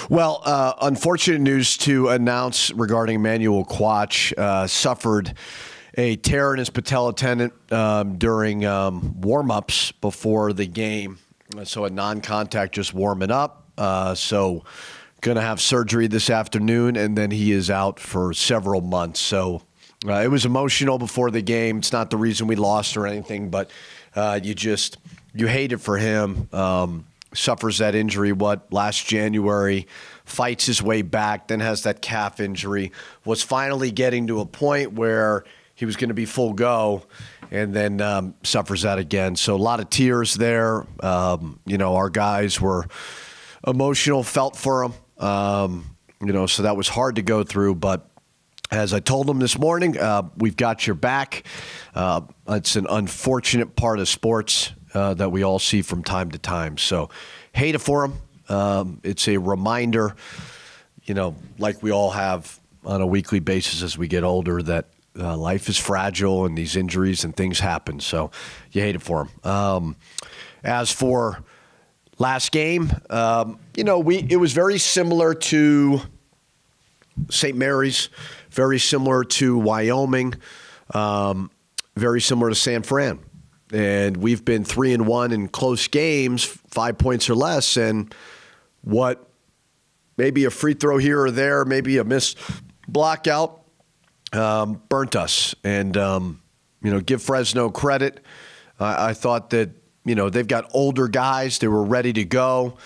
Well, unfortunate news to announce regarding Emmanuel Quach. Suffered a tear in his patella tendon during warm-ups before the game. So a non-contact, just warming up. So going to have surgery this afternoon, and then he is out for several months. So it was emotional before the game. It's not the reason we lost or anything, but you hate it for him. Suffers that injury, last January, fights his way back, then has that calf injury, was finally getting to a point where he was going to be full go, and then suffers that again. So a lot of tears there. Our guys were emotional, felt for him, so that was hard to go through, but as I told him this morning, we've got your back. It's an unfortunate part of sports that we all see from time to time. So hate it for him. It's a reminder, like we all have on a weekly basis as we get older, that life is fragile and these injuries and things happen. So you hate it for him. As for last game, it was very similar to St. Mary's, very similar to Wyoming, very similar to San Fran. And we've been 3-1 in close games, 5 points or less. And maybe a free throw here or there, maybe a missed blockout, burnt us. And, give Fresno credit. I thought that, they've got older guys. They were ready to go.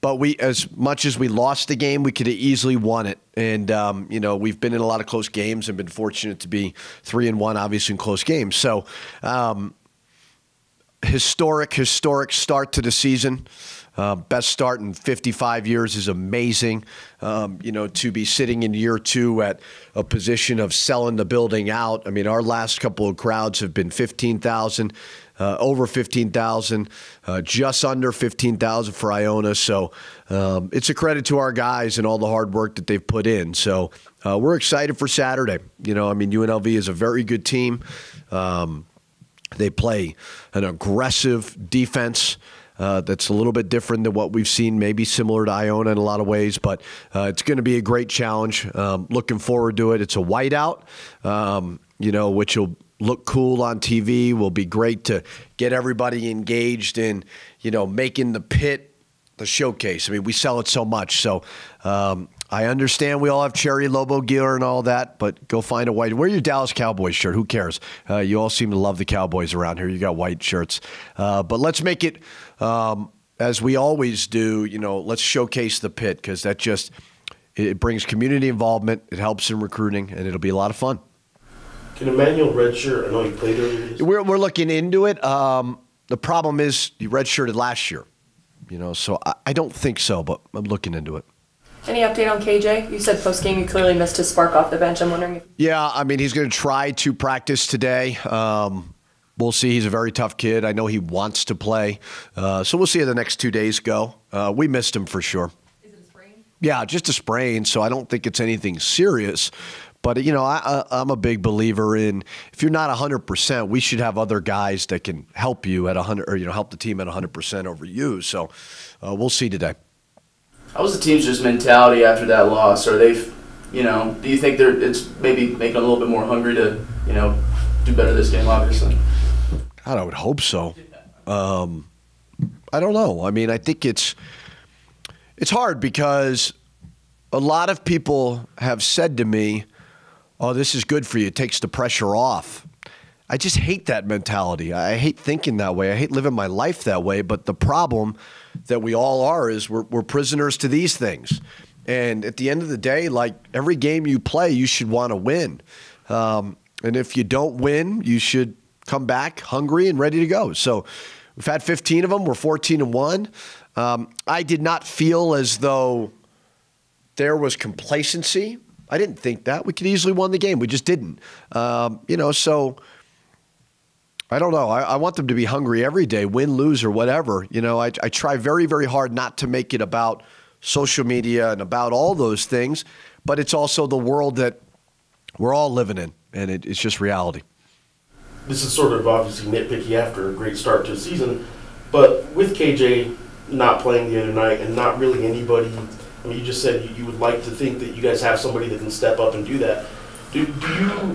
But as much as we lost the game, we could have easily won it. And, we've been in a lot of close games and been fortunate to be 3-1, obviously, in close games. So, historic start to the season. Best start in 55 years is amazing. To be sitting in year two at a position of selling the building out. I mean, our last couple of crowds have been 15,000, over 15,000, just under 15,000 for Iona. So it's a credit to our guys and all the hard work that they've put in. So we're excited for Saturday. UNLV is a very good team. They play an aggressive defense that's a little bit different than what we've seen, maybe similar to Iona in a lot of ways, but it's going to be a great challenge. Looking forward to it. It's a whiteout, which will look cool on TV. Will be great to get everybody engaged in, making the pit the showcase. I mean, we sell it so much. So I understand we all have Cherry Lobo gear and all that, but go find a white. Wear your Dallas Cowboys shirt. Who cares? You all seem to love the Cowboys around here. You got white shirts. But let's make it, as we always do, let's showcase the pit, because it brings community involvement. It helps in recruiting, and it'll be a lot of fun. Can Emmanuel redshirt? I know he played earlier. We're looking into it. The problem is he redshirted last year, so I don't think so, but I'm looking into it. Any update on KJ? You said post-game you clearly missed his spark off the bench. I'm wondering if... Yeah, I mean, he's going to try to practice today. We'll see. He's a very tough kid. I know he wants to play. So we'll see how the next 2 days go. We missed him for sure. Is it a sprain? Yeah, just a sprain, so I don't think it's anything serious. But, I'm a big believer in, if you're not 100%, we should have other guys that can help you at 100, or, help the team at 100% over you. So we'll see today. How was the team's just mentality after that loss? Are they, do you think it's maybe making them a little bit more hungry to, do better this game, obviously? God, I would hope so. I don't know. I mean, I think it's hard because a lot of people have said to me, oh, this is good for you. It takes the pressure off. I just hate that mentality. I hate thinking that way. I hate living my life that way. But the problem that we all are is we're prisoners to these things. And at the end of the day, like every game you play, you should want to win. And if you don't win, you should come back hungry and ready to go. So we've had 15 of them. We're 14-1. I did not feel as though there was complacency. I didn't think that. We could easily won the game. We just didn't. So I don't know. I want them to be hungry every day, win, lose, or whatever. I try very, very hard not to make it about social media and about all those things, but it's also the world that we're all living in, and it's just reality. This is sort of obviously nitpicky after a great start to the season, but with KJ not playing the other night and not really anybody I mean, you just said you would like to think that you guys have somebody that can step up and do that. Do you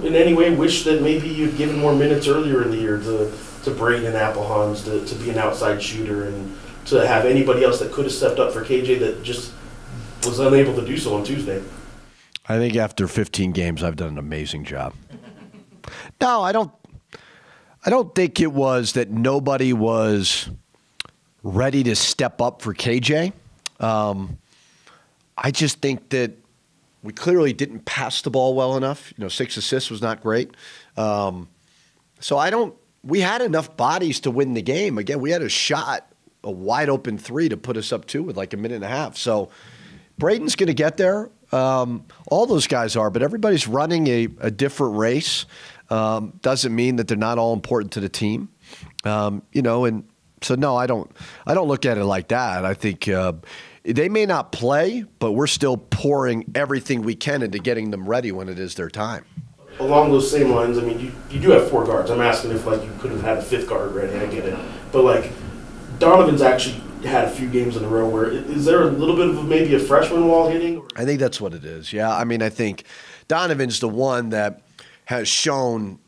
in any way wish that maybe you'd given more minutes earlier in the year to Braden Applehans to be an outside shooter and to have anybody else that could have stepped up for KJ that just was unable to do so on Tuesday? I think after 15 games, I've done an amazing job. No, I don't think it was that nobody was ready to step up for KJ. I just think that we clearly didn't pass the ball well enough. 6 assists was not great. We had enough bodies to win the game. Again, we had a wide open 3 to put us up 2 with like a minute and a half. So Braden's going to get there. All those guys are, but everybody's running a different race. Doesn't mean that they're not all important to the team. And so no, I don't look at it like that. I think they may not play, but we're still pouring everything we can into getting them ready when it is their time. Along those same lines, I mean, you do have 4 guards. I'm asking if you could have had a 5th guard ready. I get it, but Donovan's actually had a few games in a row where is there a little bit of maybe a freshman wall hitting? I think that's what it is. Yeah, I mean, I think Donovan's the one that has shown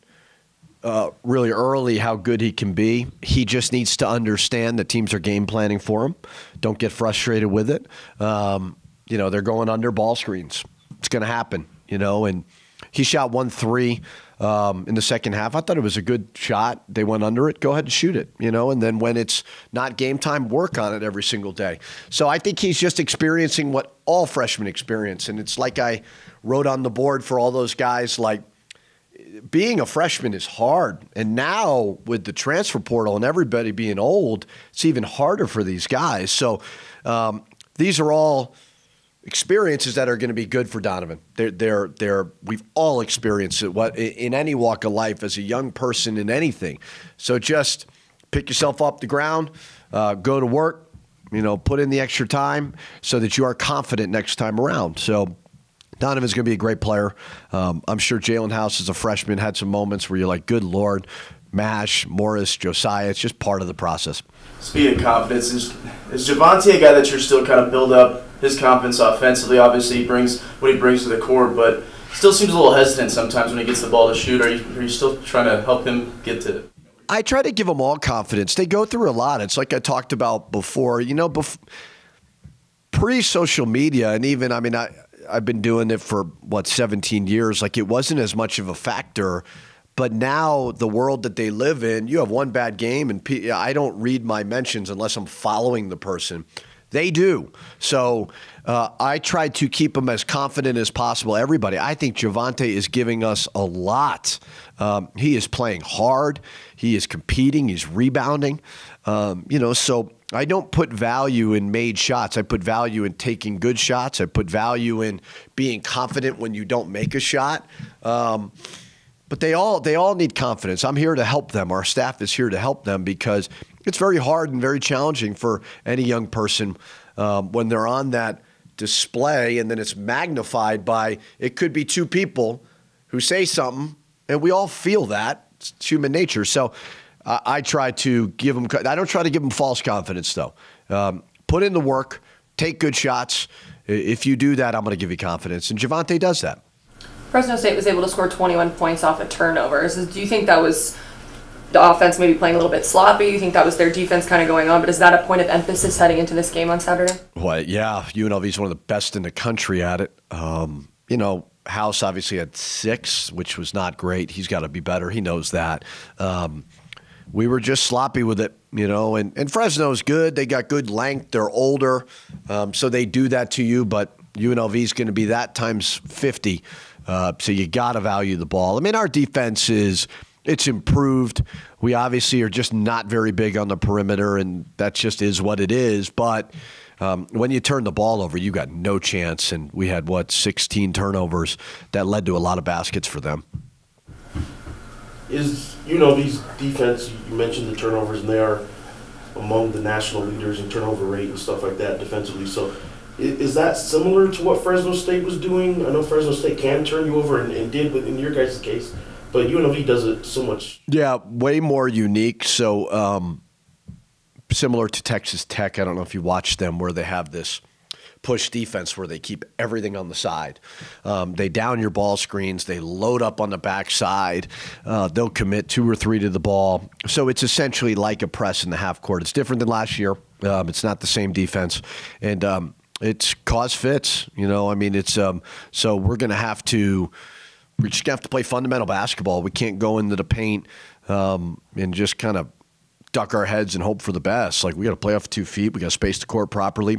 really early how good he can be. He just needs to understand that teams are game planning for him. Don't get frustrated with it. They're going under ball screens. It's going to happen, and he shot 1 3 in the second half. I thought it was a good shot. They went under it. Go ahead and shoot it, and then when it's not game time, work on it every single day. So I think he's just experiencing what all freshmen experience. And it's like I wrote on the board for all those guys, being a freshman is hard. And now with the transfer portal and everybody being old, it's even harder for these guys. So these are all experiences that are going to be good for Donovan. We've all experienced it in any walk of life as a young person in anything. So just pick yourself up the ground, go to work, put in the extra time so that you are confident next time around. So Donovan's going to be a great player. I'm sure Jalen House as a freshman had some moments where you're like, good Lord, Mash, Morris, Josiah. It's just part of the process. Speaking of confidence, is Javonte a guy that you're still kind of build up his confidence offensively? Obviously, he brings what he brings to the court, but still seems a little hesitant sometimes when he gets the ball to shoot. Are you still trying to help him get to? I try to give them all confidence. They go through a lot. It's like I talked about before. Pre-social media, and even I've been doing it for 17 years. It wasn't as much of a factor. But now the world that they live in, you have one bad game, and I don't read my mentions unless I'm following the person. They do. So I try to keep them as confident as possible. Everybody. I think Javonte is giving us a lot. He is playing hard. He is competing. He's rebounding. So I don't put value in made shots. I put value in taking good shots. I put value in being confident when you don't make a shot. But they all need confidence. I'm here to help them. Our staff is here to help them because it's very hard and very challenging for any young person when they're on that display and then it's magnified by, it could be 2 people who say something and we all feel that. It's human nature. So I try to give them, I don't try to give them false confidence though. Put in the work, take good shots. If you do that, I'm going to give you confidence. And Javonte does that. Fresno State was able to score 21 points off of turnovers. Do you think that was the offense maybe playing a little bit sloppy? You think that was their defense kind of going on? But is that a point of emphasis heading into this game on Saturday? Well, yeah. UNLV is one of the best in the country at it. House obviously had 6, which was not great. He's got to be better. He knows that. We were just sloppy with it, and Fresno's good. They got good length. They're older, so they do that to you. But UNLV is going to be that times 50. So you got to value the ball. I mean, our defense it's improved. We obviously are just not very big on the perimeter, and that just is what it is. But when you turn the ball over, you got no chance. And we had, 16 turnovers that led to a lot of baskets for them. Is UNLV's defense, you mentioned the turnovers, and they are among the national leaders in turnover rate and stuff like that defensively. So is that similar to what Fresno State was doing? I know Fresno State can turn you over and did in your guys' case, but UNLV does it so much. Yeah, way more unique. So similar to Texas Tech, I don't know if you watched them, where they have this push defense where they keep everything on the side. They down your ball screens. They load up on the backside. They'll commit 2 or 3 to the ball. So it's essentially like a press in the half court. It's different than last year. It's not the same defense. And it's cause fits. I mean, it's so we're going to have to – we're just going to have to play fundamental basketball. We can't go into the paint and just kind of duck our heads and hope for the best. Like, we got to play off 2 feet. We got to space the court properly.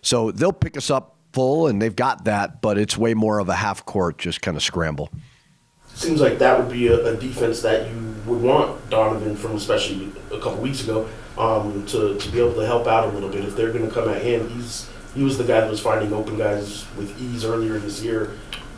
So they'll pick us up full, and they've got that, but it's way more of a half court, just kind of scramble. Seems like that would be a defense that you would want Donovan from, especially a couple weeks ago, to be able to help out a little bit. If they're going to come at him, he was the guy that was finding open guys with ease earlier this year,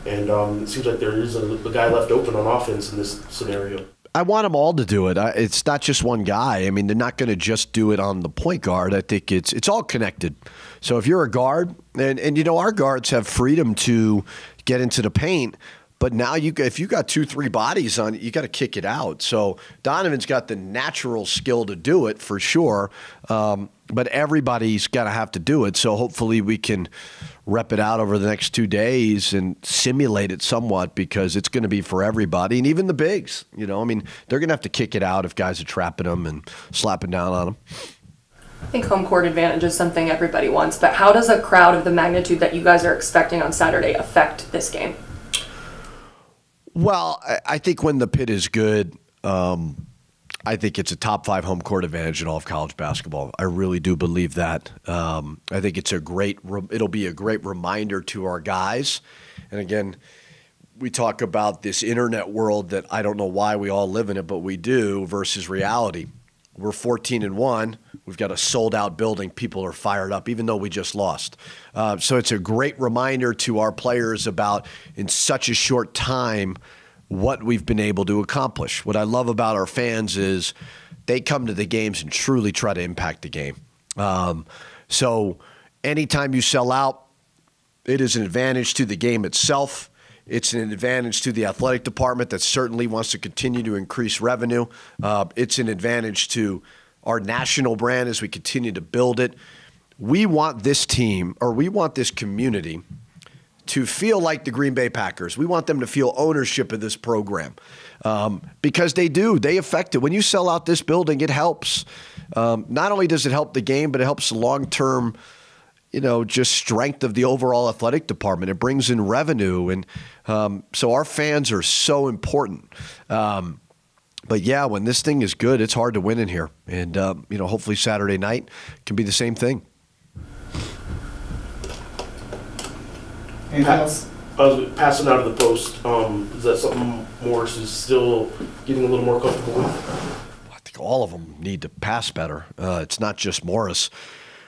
and it seems like there is a guy left open on offense in this scenario. I want them all to do it. It's not just one guy. I mean, they're not going to just do it on the point guard. I think it's all connected. So if you're a guard, and our guards have freedom to get into the paint, but now if you got 2-3 bodies on it, you got to kick it out. So Donovan's got the natural skill to do it for sure, but everybody's got to have to do it. So hopefully we can rep it out over the next 2 days and simulate it somewhat, because it's going to be for everybody, and even the bigs. I mean, they're going to have to kick it out if guys are trapping them and slapping down on them. I think home court advantage is something everybody wants, but how does a crowd of the magnitude that you guys are expecting on Saturday affect this game? Well, I think when the pit is good, I think it's a top 5 home court advantage in all of college basketball. I really do believe that. I think it'll be a great reminder to our guys. And again, we talk about this internet world that I don't know why we all live in it, but we do, versus reality. We're 14-1. We've got a sold-out building. People are fired up, even though we just lost. So it's a great reminder to our players about, in such a short time, what we've been able to accomplish. What I love about our fans is they come to the games and truly try to impact the game. So anytime you sell out, it is an advantage to the game itself. It's an advantage to the athletic department that certainly wants to continue to increase revenue. It's an advantage to our national brand as we continue to build it. We want this team, or we want this community, to feel like the Green Bay Packers. We want them to feel ownership of this program, because they do. They affect it. When you sell out this building, it helps. Not only does it help the game, but it helps the long-term, just strength of the overall athletic department. It brings in revenue. And so our fans are so important. But yeah, when this thing is good, it's hard to win in here. And, hopefully Saturday night can be the same thing. Anything else? Passing out of the post, is that something Morris is still getting a little more comfortable with? I think all of them need to pass better. It's not just Morris.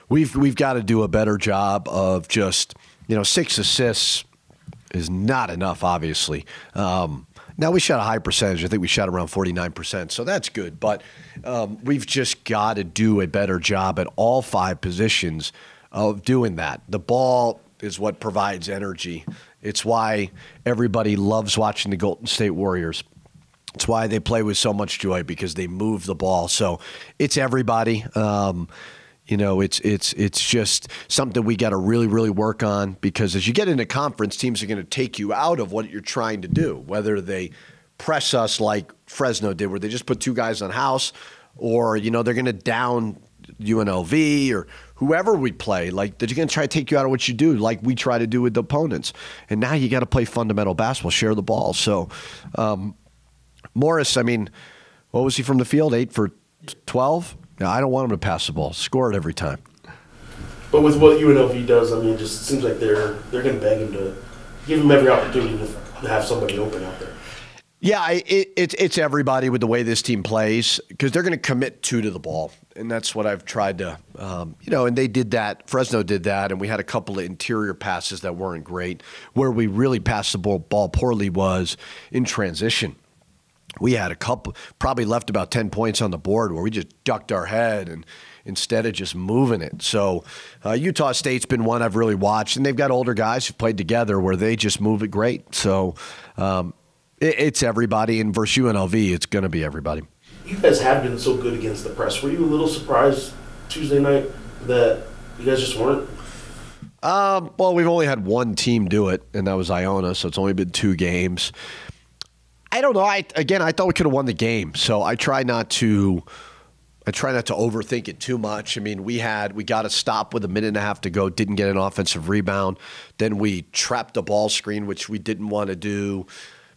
We've got to do a better job of just, 6 assists is not enough, obviously. Now, we shot a high percentage. I think we shot around 49%, so that's good. But we've just got to do a better job at all 5 positions of doing that. The ball is what provides energy. It's why everybody loves watching the Golden State Warriors. It's why they play with so much joy, because they move the ball. So it's everybody. It's just something we got to really, really work on, because as you get into conference, teams are going to take you out of what you're trying to do, whether they press us like Fresno did, where they just put 2 guys on house, or, they're going to down UNLV or whoever we play. Like, they're going to try to take you out of what you do, like we try to do with the opponents. And now you got to play fundamental basketball, share the ball. So Morris, I mean, what was he from the field? 8 for 12? No, I don't want him to pass the ball. Score it every time. But with what UNLV does, I mean, it just seems like they're going to beg him to give him every opportunity to have somebody open out there. Yeah, it's everybody with the way this team plays, because they're going to commit 2 to the ball. And that's what I've tried to, and they did that. Fresno did that, and we had a couple of interior passes that weren't great. Where we really passed the ball poorly was in transition. We had a couple, probably left about 10 points on the board where we just ducked our head and instead of just moving it. So Utah State's been one I've really watched, and they've got older guys who've played together where they just move it great. So it's everybody, and versus UNLV, it's going to be everybody. You guys have been so good against the press. Were you a little surprised Tuesday night that you guys just weren't? Well, we've only had one team do it, and that was Iona, so it's only been 2 games. I don't know. I thought we could have won the game, so I try not to overthink it too much. I mean, we got a stop with a minute and a half to go, didn't get an offensive rebound. Then we trapped a ball screen, which we didn't want to do.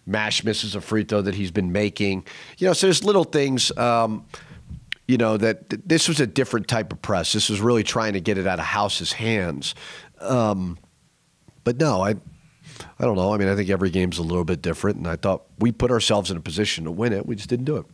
Mash misses a free throw that he's been making. So there's little things, that this was a different type of press. This was really trying to get it out of House's hands. But no, I don't know. I mean, I think every game's a little bit different, and I thought we put ourselves in a position to win it. We just didn't do it.